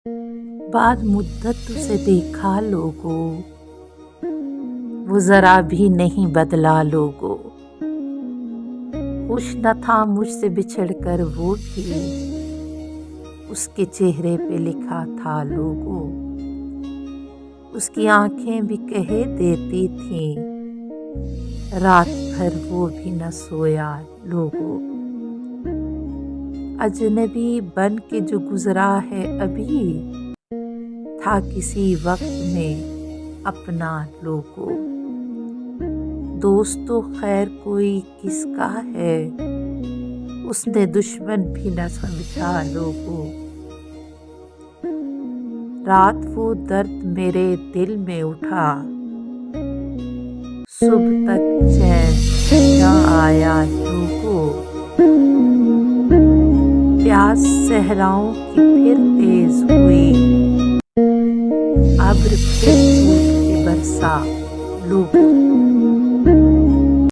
बाद मुद्दत उसे देखा लोगों, वो जरा भी नहीं बदला लोगों। खुश न था मुझसे बिछड़कर वो भी, उसके चेहरे पे लिखा था लोगों। उसकी आंखें भी कहे देती थीं, रात भर वो भी न सोया लोगों। अजनबी बन के जो गुजरा है अभी, था किसी वक्त में अपना लोगों। दोस्त तो खैर कोई किसका है, उसने दुश्मन भी न समझा लोगों। रात वो दर्द मेरे दिल में उठा, सुबह तक चैन न आया लोगों। प्यास सहराओं की फिर तेज हुई, अब्र फिर टूट के बरसा लोगों।